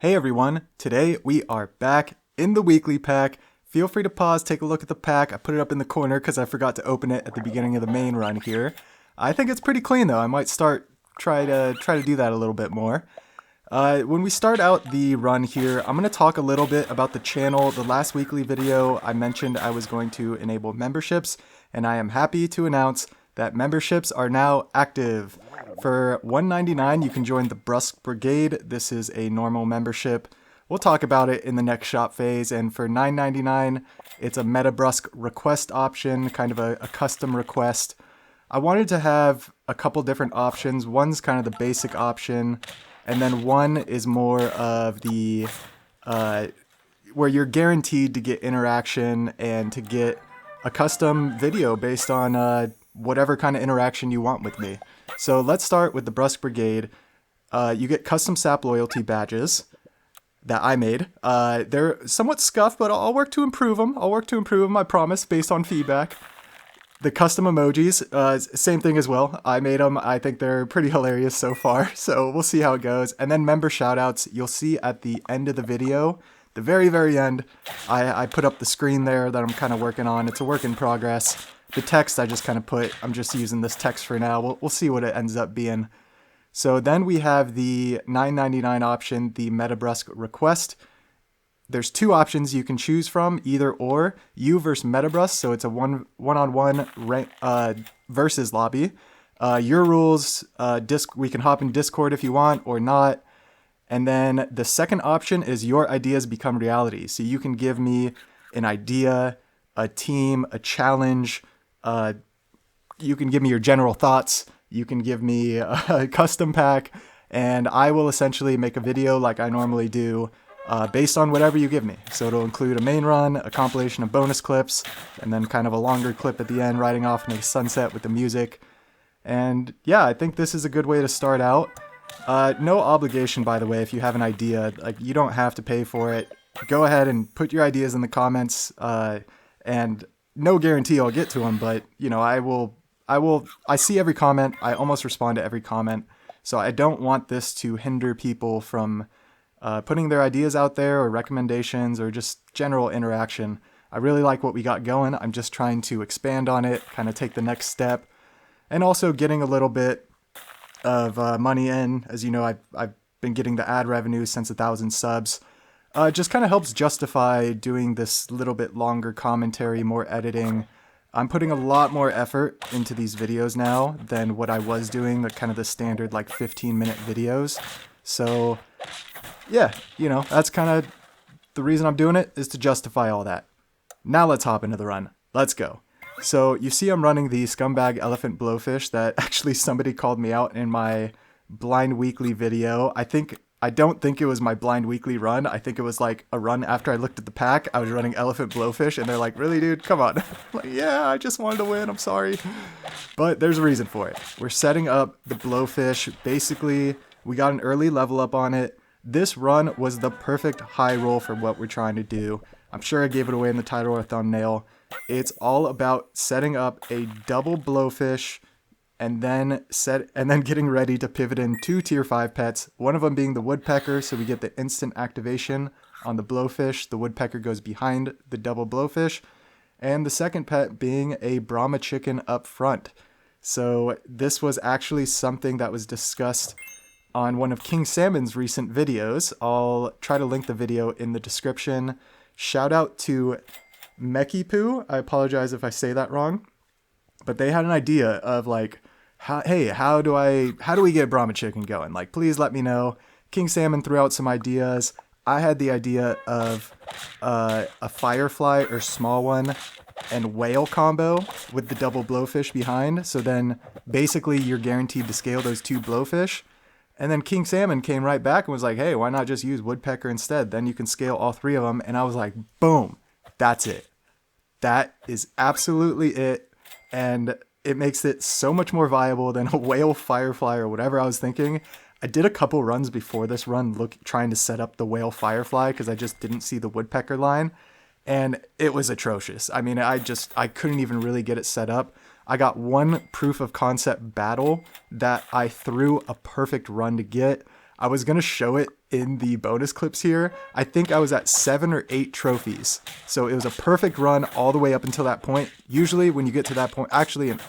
Hey everyone, today we are back in the weekly pack. Feel free to pause, take a look at the pack. I put it up in the corner because I forgot to open it at the beginning of the main run here. I think it's pretty clean though. I might try to do that a little bit more. When we start out the run here, I'm going to talk a little bit about the channel. The last weekly video I mentioned I was going to enable memberships, and I am happy to announce that memberships are now active. For $1.99, you can join the Brusk Brigade. This is a normal membership. We'll talk about it in the next shop phase. And for $9.99, it's a Meta Brusk request option, kind of a custom request. I wanted to have a couple different options. One's kind of the basic option, and then one is more of the where you're guaranteed to get interaction and to get a custom video based on whatever kind of interaction you want with me. So let's start with the Brusk Brigade. You get custom SAP loyalty badges that I made. They're somewhat scuffed, but I'll work to improve them. I promise, based on feedback. The custom emojis, same thing as well. I made them. I think they're pretty hilarious so far, so we'll see how it goes. And then member shoutouts, you'll see at the end of the video, the very, very end, I put up the screen there that I'm kind of working on. It's a work in progress. The text I just kind of I'm just using this text for now. We'll see what it ends up being. So then we have the $9.99 option, the Meta Brusk request. There's two options you can choose from, either or. You versus Meta Brusk, so it's a one-on-one versus lobby. Your rules, we can hop in Discord if you want or not. And then the second option is your ideas become reality. So you can give me an idea, a team, a challenge. You can give me your general thoughts. You can give me a custom pack, and I will essentially make a video like I normally do based on whatever you give me. So it'll include a main run, a compilation of bonus clips, and then kind of a longer clip at the end riding off in a sunset with the music. And yeah, I think this is a good way to start out. No obligation, by the way, if you have an idea. Like, you don't have to pay for it. Go ahead and put your ideas in the comments, and no guarantee I'll get to them, but you know, I see every comment. I almost respond to every comment. So I don't want this to hinder people from putting their ideas out there or recommendations or just general interaction. I really like what we got going. I'm just trying to expand on it, kind of take the next step, and also getting a little bit of money in. As you know, I've been getting the ad revenue since 1,000 subs. Just kind of helps justify doing this little bit longer commentary, more editing. I'm putting a lot more effort into these videos now than what I was doing, the standard like 15-minute videos. So yeah, you know, that's kind of the reason I'm doing it, is to justify all that. Now let's hop into the run. Let's go. So you see I'm running the Scumbag Elephant Blowfish that actually somebody called me out in my Blind Weekly video. I don't think it was my Blind Weekly run. I think it was like a run after I looked at the pack. I was running Elephant Blowfish, and they're like, really, dude? Come on. I'm like, yeah, I just wanted to win. I'm sorry. But there's a reason for it. We're setting up the Blowfish. Basically, we got an early level up on it. This run was the perfect high roll for what we're trying to do. I'm sure I gave it away in the title or thumbnail. It's all about setting up a double Blowfish and then getting ready to pivot in 2 tier 5 pets, one of them being the woodpecker, so we get the instant activation on the blowfish. The woodpecker goes behind the double blowfish, and the second pet being a Brahma Chicken up front. So this was actually something that was discussed on one of King Salmon's recent videos. I'll try to link the video in the description. Shout out to Mekipoo. I apologize if I say that wrong, but they had an idea of like, how do we get Brahma Chicken going? Like, please let me know. King Salmon threw out some ideas. I had the idea of a Firefly or small one and whale combo with the double blowfish behind. So then basically you're guaranteed to scale those 2 blowfish. And then King Salmon came right back and was like, hey, why not just use woodpecker instead? Then you can scale all 3 of them. And I was like, boom, that's it. That is absolutely it. And it makes it so much more viable than a Whale Firefly or whatever I was thinking. I did a couple runs before this run trying to set up the Whale Firefly because I just didn't see the woodpecker line, and it was atrocious. I mean, I couldn't even really get it set up. I got one proof of concept battle that I threw a perfect run to get. I was going to show it in the bonus clips here. I think I was at 7 or 8 trophies. So it was a perfect run all the way up until that point. Usually when you get to that point, actually in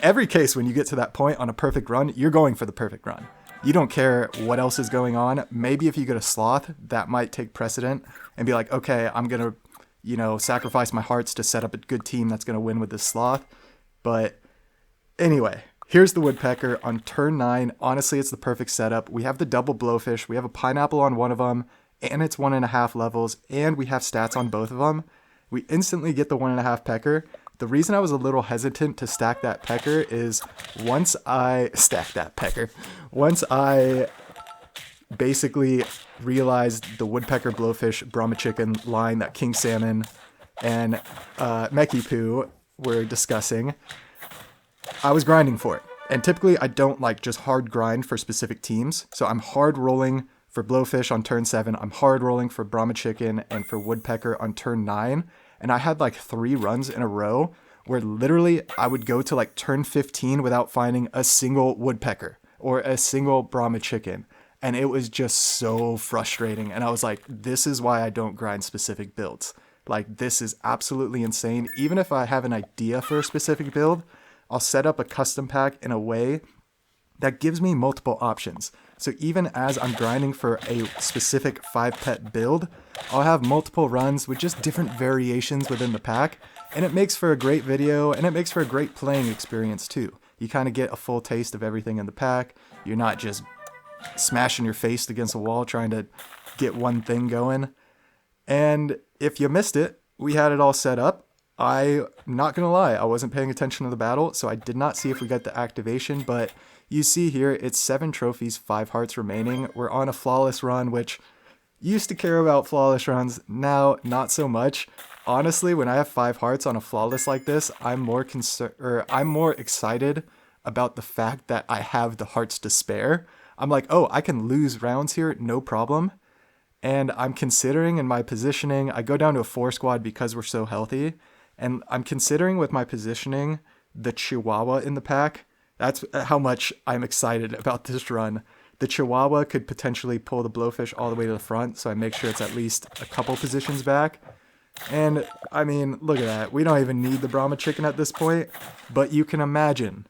every case when you get to that point on a perfect run, you're going for the perfect run. You don't care what else is going on. Maybe if you get a sloth, that might take precedent and be like, okay, I'm going to, sacrifice my hearts to set up a good team that's going to win with this sloth. But anyway, here's the woodpecker on turn 9. Honestly, it's the perfect setup. We have the double blowfish. We have a pineapple on one of them, and it's 1.5 levels, and we have stats on both of them. We instantly get the 1.5 pecker. The reason I was a little hesitant to stack that pecker is once I basically realized the woodpecker, blowfish, Brahma Chicken line that King Salmon and Meki Poo were discussing, I was grinding for it. And typically I don't like just hard grind for specific teams. So I'm hard rolling for blowfish on turn 7. I'm hard rolling for Brahma Chicken and for woodpecker on turn 9. And I had like 3 runs in a row where literally I would go to like turn 15 without finding a single woodpecker or a single Brahma Chicken. And it was just so frustrating. And I was like, this is why I don't grind specific builds. Like, this is absolutely insane. Even if I have an idea for a specific build, I'll set up a custom pack in a way that gives me multiple options. So even as I'm grinding for a specific 5-pet build, I'll have multiple runs with just different variations within the pack. And it makes for a great video, and it makes for a great playing experience too. You kind of get a full taste of everything in the pack. You're not just smashing your face against a wall trying to get one thing going. And if you missed it, we had it all set up. I'm not gonna lie, I wasn't paying attention to the battle, so I did not see if we got the activation, but you see here, it's 7 trophies, 5 hearts remaining. We're on a flawless run, which used to care about flawless runs, now not so much. Honestly, when I have 5 hearts on a flawless like this, I'm more excited about the fact that I have the hearts to spare. I'm like, oh, I can lose rounds here, no problem. And I'm considering in my positioning, I go down to a 4 squad because we're so healthy. And I'm considering with my positioning, the Chihuahua in the pack. That's how much I'm excited about this run. The Chihuahua could potentially pull the blowfish all the way to the front, so I make sure it's at least a couple positions back. And I mean, look at that. We don't even need the Brahma Chicken at this point, but you can imagine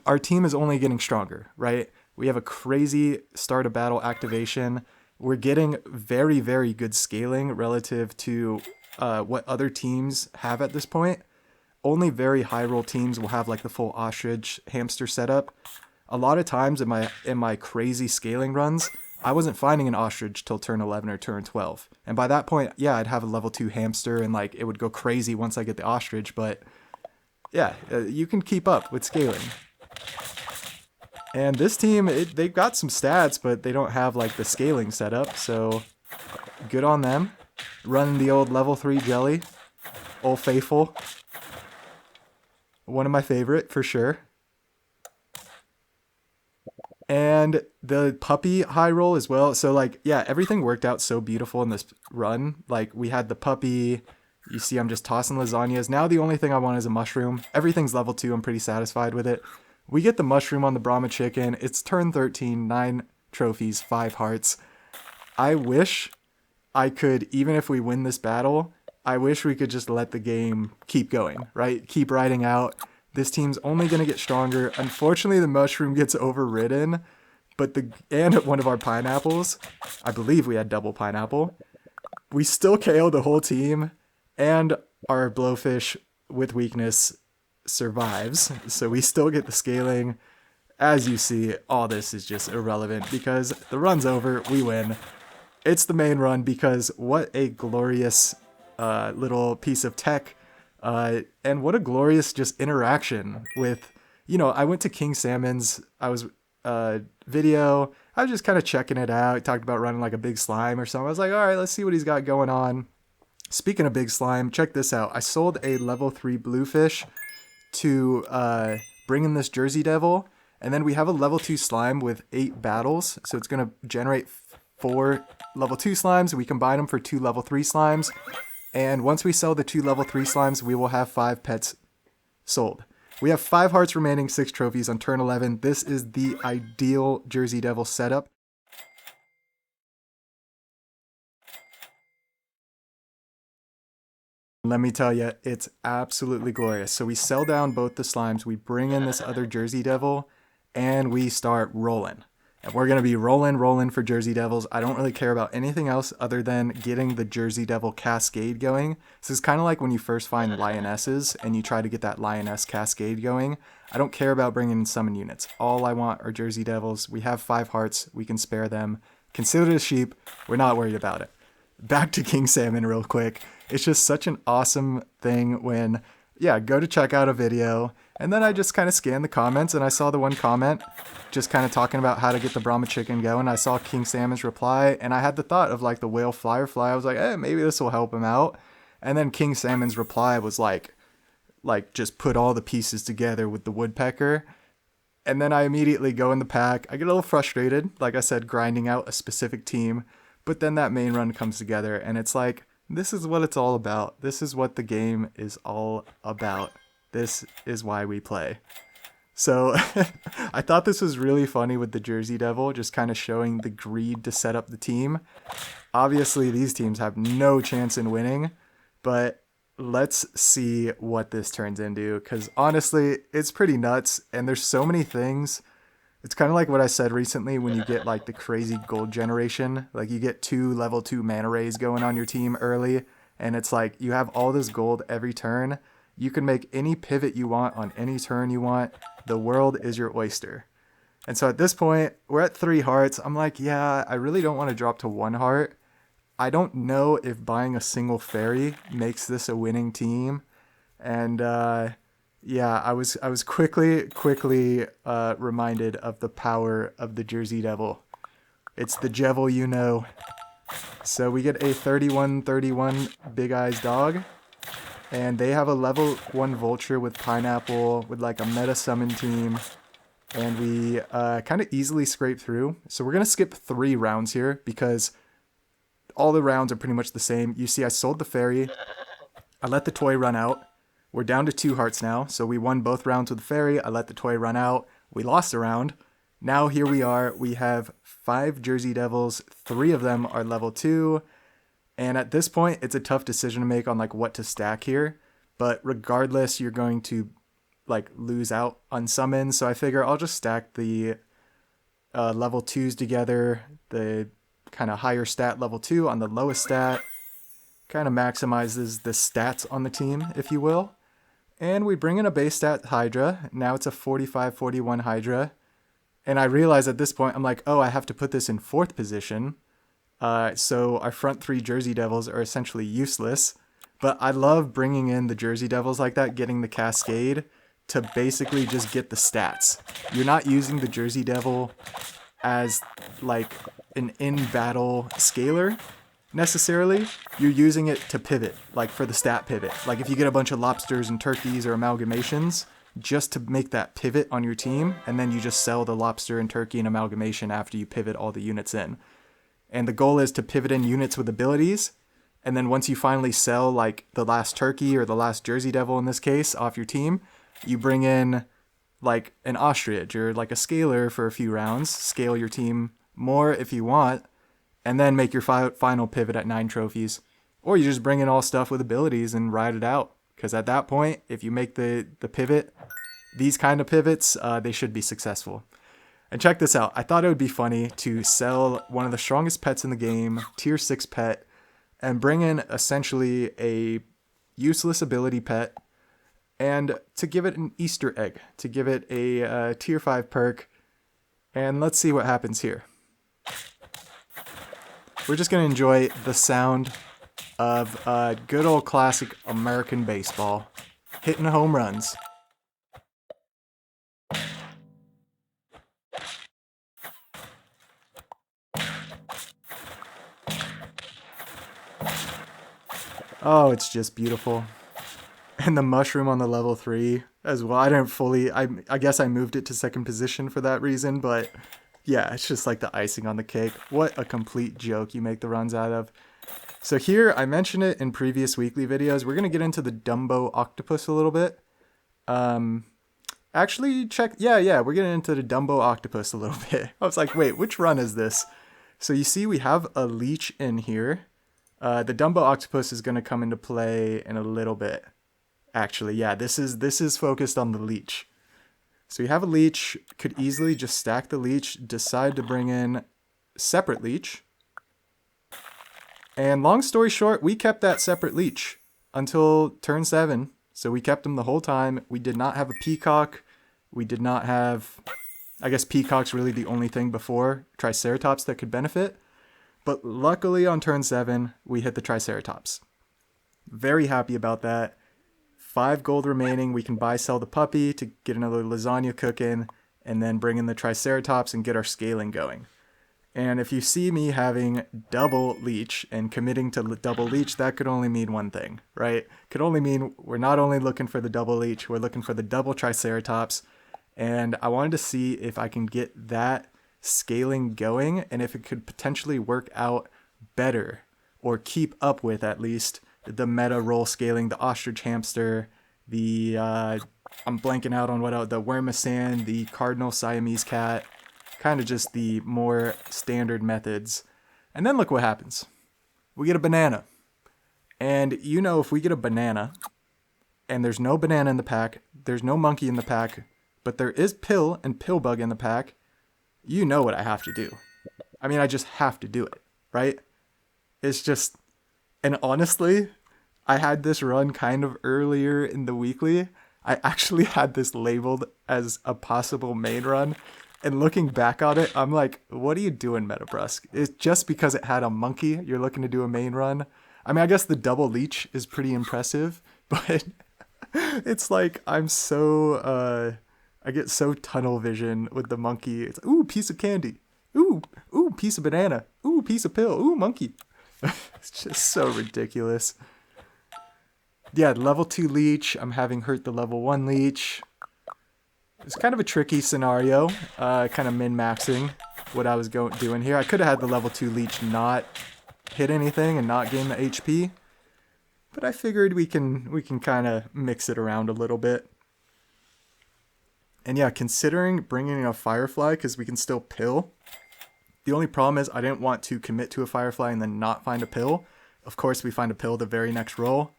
our team is only getting stronger, right? We have a crazy start of battle activation. We're getting very, very good scaling relative to what other teams have at this point. Only very high roll teams will have like the full ostrich hamster setup. A lot of times in my crazy scaling runs, I wasn't finding an ostrich till turn 11 or turn 12. And by that point, yeah, I'd have a level 2 hamster and like it would go crazy once I get the ostrich, but yeah, you can keep up with scaling. And this team, they've got some stats, but they don't have like the scaling setup, so good on them. Running the old level 3 jelly, Old Faithful. One of my favorite for sure. And the puppy high roll as well. So like, yeah, everything worked out so beautiful in this run. Like we had the puppy. You see I'm just tossing lasagnas. Now the only thing I want is a mushroom. Everything's level 2. I'm pretty satisfied with it. We get the mushroom on the Brahma Chicken. It's turn 13, 9 trophies, 5 hearts. I wish I could, even if we win this battle, I wish we could just let the game keep going, right? Keep riding out. This team's only going to get stronger. Unfortunately, the mushroom gets overridden, and one of our pineapples, I believe we had double pineapple. We still KO the whole team, and our blowfish with weakness survives. So we still get the scaling. As you see, all this is just irrelevant because the run's over, we win. It's the main run because what a glorious little piece of tech. And what a glorious just interaction with, I went to King Salmon's, video. I was just kind of checking it out. He talked about running like a big slime or something. I was like, all right, let's see what he's got going on. Speaking of big slime, check this out. I sold a level 3 bluefish to bring in this Jersey Devil. And then we have a level 2 slime with 8 battles. So it's going to generate 4 level 2 slimes. We combine them for 2 level 3 slimes. And once we sell the 2 level 3 slimes, we will have 5 pets sold. We have 5 hearts remaining, 6 trophies on turn 11. This is the ideal Jersey Devil setup. Let me tell you, it's absolutely glorious. So we sell down both the slimes, we bring in this other Jersey Devil, and we start rolling. And we're going to be rolling for Jersey Devils. I don't really care about anything else other than getting the Jersey Devil cascade going. This is kind of like when you first find lionesses and you try to get that lioness cascade going. I don't care about bringing in summon units. All I want are Jersey Devils. We have 5 hearts. We can spare them. Consider it a sheep. We're not worried about it. Back to King Salmon real quick. It's just such an awesome thing when, yeah, go to check out a video, and then I just kind of scanned the comments, and I saw the one comment just kind of talking about how to get the Brahma Chicken going. I saw King Salmon's reply, and I had the thought of like the Whale Firefly. I was like, maybe this will help him out. And then King Salmon's reply was like just put all the pieces together with the woodpecker. And then I immediately go in the pack. I get a little frustrated, like I said, grinding out a specific team. But then that main run comes together, and it's like, this is what it's all about. This is what the game is all about. This is why we play. So I thought this was really funny with the Jersey Devil, just kind of showing the greed to set up the team. Obviously, these teams have no chance in winning, but let's see what this turns into, because honestly, it's pretty nuts, and there's so many things. It's kind of like what I said recently when you get like the crazy gold generation. Like you get 2 level 2 mana rays going on your team early, and it's like you have all this gold every turn. You can make any pivot you want on any turn you want. The world is your oyster. And so at this point, we're at 3 hearts. I'm like, yeah, I really don't want to drop to 1 heart. I don't know if buying a single fairy makes this a winning team. And yeah, I was quickly reminded of the power of the Jersey Devil. It's the Jevil You Know. So we get a 31/31 Big Eyes Dog. And they have a level 1 Vulture with Pineapple, with like a meta summon team. And we kind of easily scrape through. So we're going to skip 3 rounds here because all the rounds are pretty much the same. You see I sold the fairy. I let the toy run out. We're down to 2 hearts now. So we won both rounds with the fairy. I let the toy run out. We lost a round. Now here we are. We have 5 Jersey Devils. 3 of them are level 2. And at this point, it's a tough decision to make on like what to stack here. But regardless, you're going to like lose out on summons. So I figure I'll just stack the level 2s together. The kind of higher stat level 2 on the lowest stat. Kind of maximizes the stats on the team, if you will. And we bring in a base stat Hydra. Now it's a 45/41 Hydra. And I realize at this point, I'm like, oh, I have to put this in 4th position. So our front 3 Jersey Devils are essentially useless. But I love bringing in the Jersey Devils like that, getting the cascade to basically just get the stats. You're not using the Jersey Devil as like an in-battle scaler necessarily. You're using it to pivot, like for the stat pivot. Like if you get a bunch of lobsters and turkeys or amalgamations, just to make that pivot on your team, and then you just sell the lobster and turkey and amalgamation after you pivot all the units in. And the goal is to pivot in units with abilities, and then once you finally sell like the last turkey or the last Jersey Devil in this case off your team, you bring in like an ostrich or like a scaler for a few rounds, scale your team more if you want, and then make your final pivot at 9 trophies. Or you just bring in all stuff with abilities and ride it out. Because at that point, if you make the pivot, these kind of pivots, they should be successful. And check this out. I thought it would be funny to sell one of the strongest pets in the game, tier 6 pet, and bring in essentially a useless ability pet, and to give it an Easter egg, to give it a tier 5 perk. And let's see what happens here. We're just going to enjoy the sound of good old classic American baseball, hitting home runs. Oh, it's just beautiful. And the mushroom on the level 3 as well. I didn't fully, I guess I moved it to 2nd position for that reason, but yeah, it's just like the icing on the cake. What a complete joke you make the runs out of. So here, I mentioned it in previous weekly videos, we're going to get into the Dumbo octopus a little bit. Actually, check. Yeah, we're getting into the Dumbo octopus a little bit. I was like, wait, which run is this? So you see we have a leech in here. The Dumbo octopus is going to come into play in a little bit. Actually, yeah, this is focused on the leech. So you have a leech, could easily just stack the leech, decide to bring in separate leech. And long story short, we kept that separate leech until turn 7. So we kept him the whole time. We did not have a peacock. We did not have... I guess peacock's really the only thing before Triceratops that could benefit. But luckily on turn 7, we hit the Triceratops. Very happy about that. 5 gold remaining. We can buy, sell the puppy to get another lasagna cooking, and then bring in the Triceratops and get our scaling going. And if you see me having double leech and committing to double leech, that could only mean one thing, right? Could only mean we're not only looking for the double leech, we're looking for the double Triceratops. And I wanted to see if I can get that scaling going and if it could potentially work out better or keep up with at least the meta roll scaling, the ostrich hamster, the I'm blanking out on what else, the wormasan, the Cardinal Siamese cat, kind of just the more standard methods. And then look what happens. We get a banana. And you know, if we get a banana and there's no banana in the pack, there's no monkey in the pack, but there is pill and pillbug in the pack, you know what I have to do. I mean, I just have to do it, right? It's just, and honestly, I had this run kind of earlier in the weekly. I actually had this labeled as a possible main run. And looking back on it, I'm like, what are you doing, Brusk? It's just because it had a monkey, you're looking to do a main run. I mean, I guess the double leech is pretty impressive, but it's like, I'm so, I get so tunnel vision with the monkey. It's ooh, piece of candy. Ooh, piece of banana. Ooh, piece of pill. Ooh, monkey. It's just so ridiculous. Yeah, level 2 leech. I'm having hurt the level 1 leech. It's kind of a tricky scenario. Kind of min-maxing what I was doing here. I could have had the level 2 leech not hit anything and not gain the HP. But I figured we can kind of mix it around a little bit. And yeah, considering bringing in a Firefly, because we can still pill. The only problem is I didn't want to commit to a Firefly and then not find a pill. Of course, we find a pill the very next roll.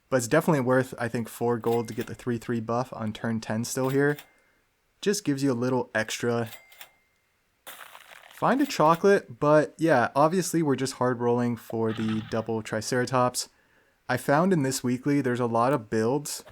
But it's definitely worth, I think, 4 gold to get the 3/3 buff on turn 10 still here. Just gives you a little extra. Find a chocolate, but yeah, obviously we're just hard rolling for the double Triceratops. I found in this weekly there's a lot of builds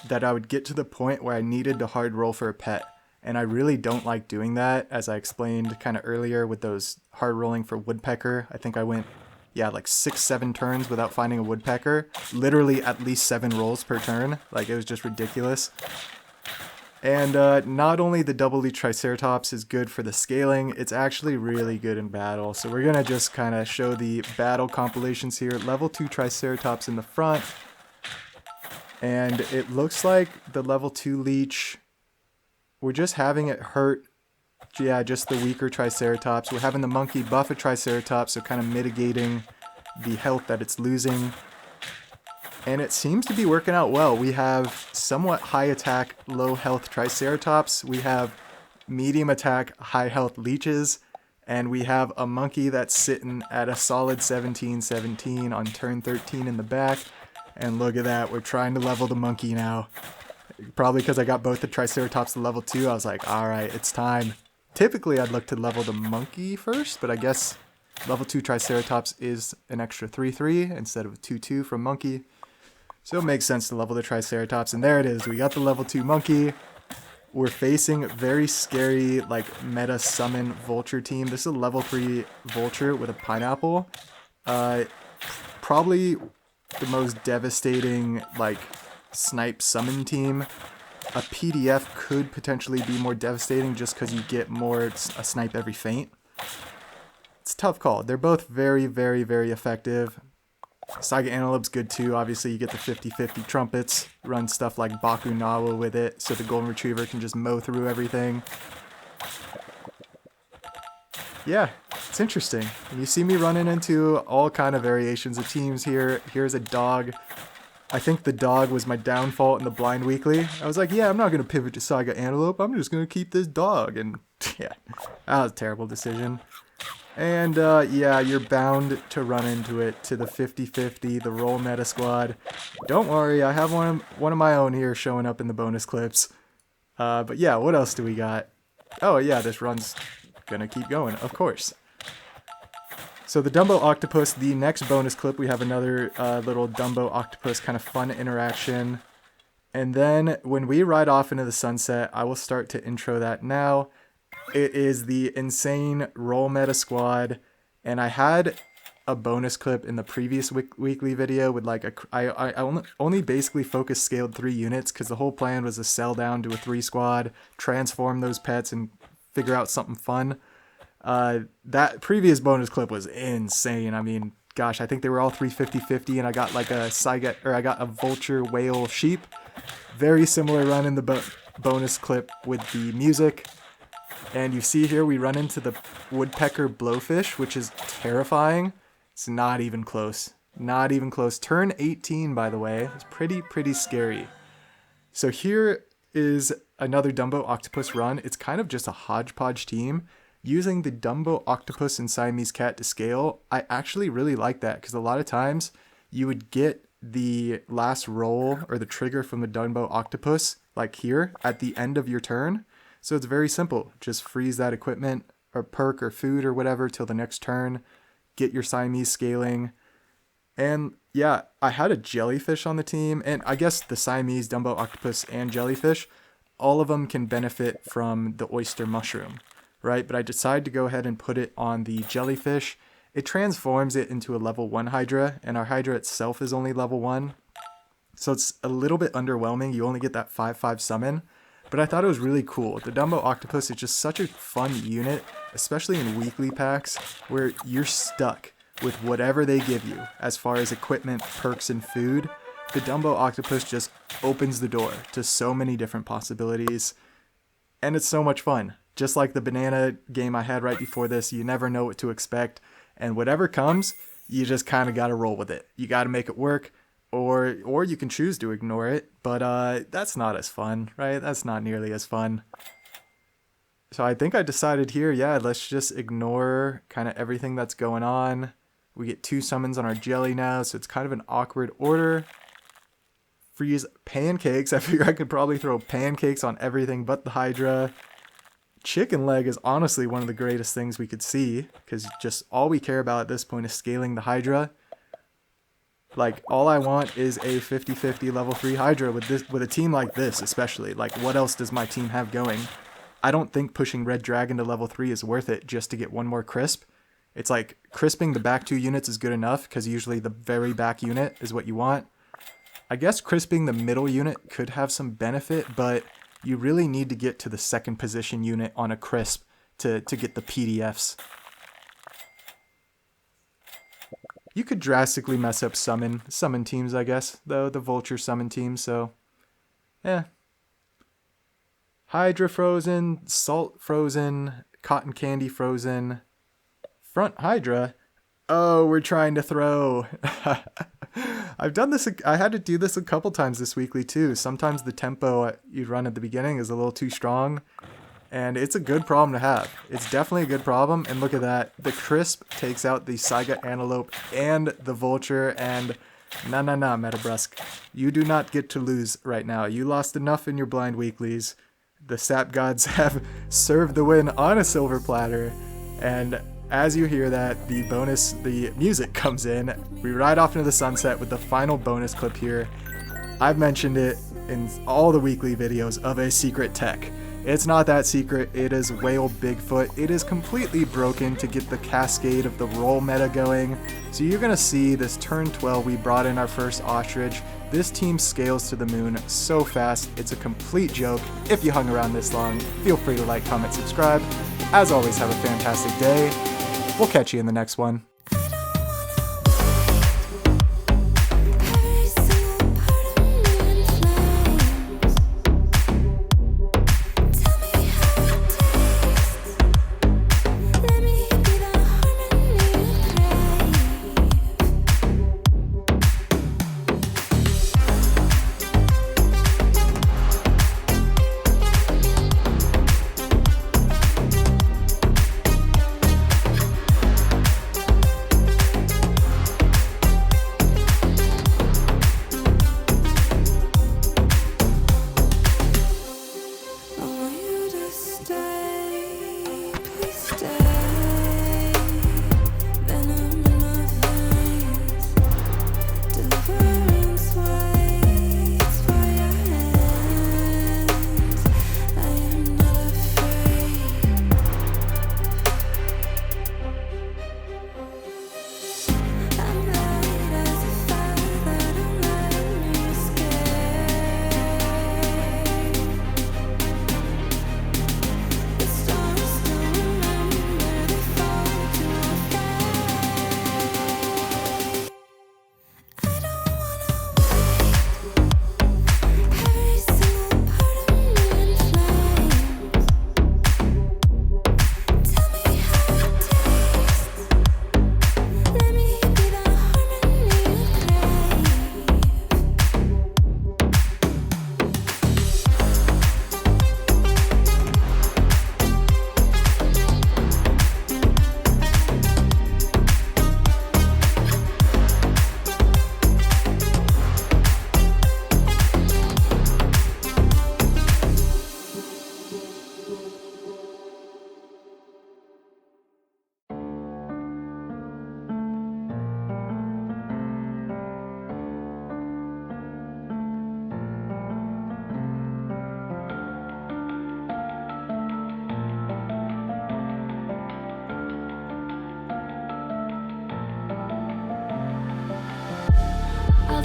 that I would get to the point where I needed to hard roll for a pet. And I really don't like doing that, as I explained kind of earlier with those hard rolling for woodpecker. I think I went, yeah, like 6-7 turns without finding a woodpecker. Literally at least 7 rolls per turn. Like, it was just ridiculous. And not only the double leech Triceratops is good for the scaling, it's actually really good in battle. So we're going to just kind of show the battle compilations here. Level 2 Triceratops in the front. And it looks like the level 2 leech, we're just having it hurt, yeah, just the weaker Triceratops. We're having the monkey buff a Triceratops, so kind of mitigating the health that it's losing. And it seems to be working out well. We have somewhat high attack, low health Triceratops. We have medium attack, high health leeches. And we have a monkey that's sitting at a solid 17-17 on turn 13 in the back. And look at that, we're trying to level the monkey now. Probably because I got both the Triceratops to level 2, I was like, alright, it's time. Typically, I'd look to level the monkey first, but I guess level 2 Triceratops is an extra 3/3 instead of a 2/2 from monkey. So it makes sense to level the Triceratops, and there it is. We got the level 2 monkey. We're facing very scary, like, meta summon vulture team. This is a level 3 vulture with a pineapple. Probably the most devastating, like, snipe summon team. A PDF could potentially be more devastating just because you get more a snipe every feint. It's a tough call. They're both very, very, very effective. Saiga Antelope's good too. Obviously, you get the 50-50 trumpets. Run stuff like Baku Nawa with it, so the Golden Retriever can just mow through everything. Yeah, it's interesting. And you see me running into all kind of variations of teams here. Here's a dog. I think the dog was my downfall in the blind weekly. I was like, yeah, I'm not going to pivot to Saiga Antelope. I'm just going to keep this dog. And yeah, that was a terrible decision. And yeah, you're bound to run into it, to the 50-50, the roll meta squad. Don't worry, I have one of my own here showing up in the bonus clips. But yeah, what else do we got? Oh yeah, this run's gonna keep going, of course. So the Dumbo Octopus, the next bonus clip, we have another little Dumbo Octopus kind of fun interaction. And then when we ride off into the sunset, I will start to intro that now. It is the insane roll meta squad, and I had a bonus clip in the previous weekly video with like I only basically focused scaled 3 units because the whole plan was to sell down to a 3 squad, transform those pets, and figure out something fun. That previous bonus clip was insane. I mean, gosh, I think they were all 350-50, and I got like a I got a vulture, whale, sheep. Very similar run in the bonus clip with the music. And you see here we run into the woodpecker blowfish, which is terrifying. It's not even close. Not even close. Turn 18, by the way. It's pretty scary. So here is another Dumbo Octopus run. It's kind of just a hodgepodge team. Using the Dumbo Octopus and Siamese Cat to scale, I actually really like that because a lot of times you would get the last roll or the trigger from the Dumbo Octopus, like here, at the end of your turn. So it's very simple. Just freeze that equipment or perk or food or whatever till the next turn. Get your Siamese scaling. And yeah, I had a jellyfish on the team. And I guess the Siamese, Dumbo Octopus, and jellyfish, all of them can benefit from the Oyster Mushroom, right? But I decided to go ahead and put it on the jellyfish. It transforms it into a level 1 Hydra, and our Hydra itself is only level 1. So it's a little bit underwhelming. You only get that 5/5 summon. But I thought it was really cool. The Dumbo Octopus is just such a fun unit, especially in weekly packs, where you're stuck with whatever they give you as far as equipment, perks, and food. The Dumbo Octopus just opens the door to so many different possibilities, and it's so much fun. Just like the banana game I had right before this, you never know what to expect, and whatever comes, you just kind of got to roll with it. You got to make it work. Or you can choose to ignore it, but that's not as fun, right? That's not nearly as fun. So I think I decided here, yeah, let's just ignore kind of everything that's going on. We get 2 summons on our jelly now, so it's kind of an awkward order. Freeze pancakes. I figure I could probably throw pancakes on everything but the Hydra. Chicken leg is honestly one of the greatest things we could see, because just all we care about at this point is scaling the Hydra. Like, all I want is a 50-50 level 3 Hydra with a team like this, especially. Like, what else does my team have going? I don't think pushing Red Dragon to level 3 is worth it just to get one more crisp. It's like, crisping the back 2 units is good enough, because usually the very back unit is what you want. I guess crisping the middle unit could have some benefit, but you really need to get to the second position unit on a crisp to get the PDFs. You could drastically mess up summon teams, I guess, though, the vulture summon team, so yeah. Hydra frozen, salt frozen, cotton candy frozen, front Hydra. Oh, we're trying to throw. I've done this, I had to do this a couple times this weekly too. Sometimes the tempo you run at the beginning is a little too strong. And it's a good problem to have. It's definitely a good problem. And look at that. The crisp takes out the Saiga Antelope and the Vulture. And nah, Meta Brusk. You do not get to lose right now. You lost enough in your blind weeklies. The sap gods have served the win on a silver platter. And as you hear that, the music comes in. We ride off into the sunset with the final bonus clip here. I've mentioned it in all the weekly videos of a secret tech. It's not that secret. It is Whale Bigfoot. It is completely broken to get the cascade of the roll meta going. So you're going to see this turn 12, we brought in our first ostrich. This team scales to the moon so fast, it's a complete joke. If you hung around this long, feel free to like, comment, subscribe. As always, have a fantastic day. We'll catch you in the next one.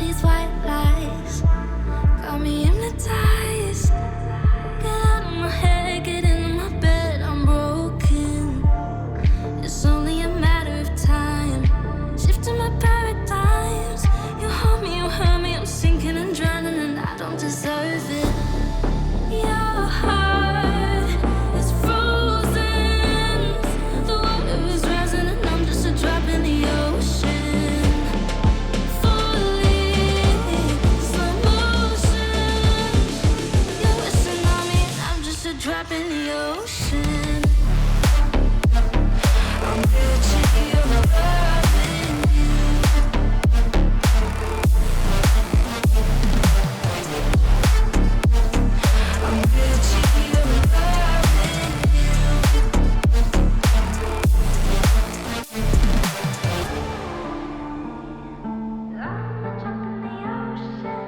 these white lies got me hypnotized. Get out of my head, get into my bed, I'm broken. It's only a matter of time. Shifting my paradigms. You hold me, you hurt me, I'm sinking and drowning, and I don't deserve it. Your heart is frozen. The water is rising and I'm just a drop in the ocean. Falling, slow motion. You're a tsunami and I'm just a drop in the ocean. I'm reaching your loving you. I'm reaching your loving you. I'm a drop in the ocean.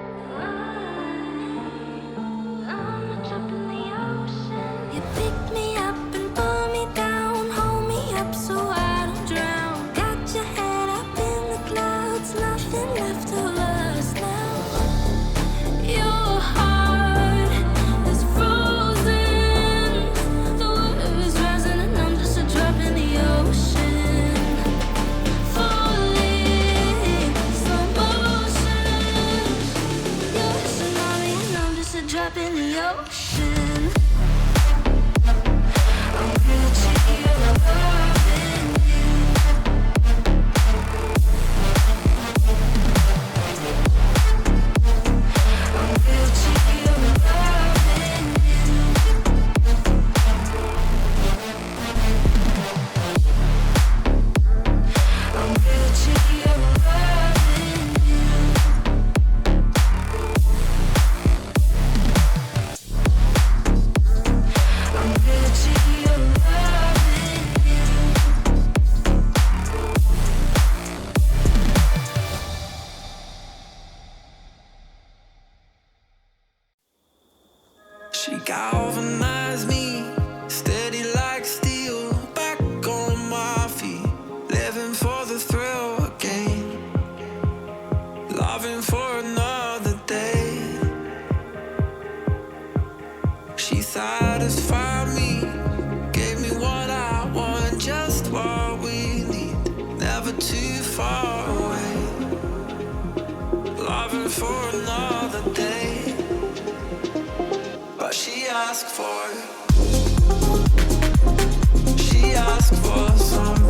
I'm a drop in the ocean. You pick me up and pull me down, hold me up so I don't drown. Got your head up in the clouds, nothing left of us now. Your heart is frozen. The water is rising and I'm just a drop in the ocean. Falling, slow motion. You're a tsunami and I'm just a drop in the ocean. I'm reaching your loving you. I'm reaching your loving you. I'm reaching your loving you. I'm reaching your loving you. She galvanized me, steady like steel, back on my feet, living for the thrill again, loving for another day. She satisfied me, gave me what I want, just what we need, never too far away, loving for another day. But she asked for some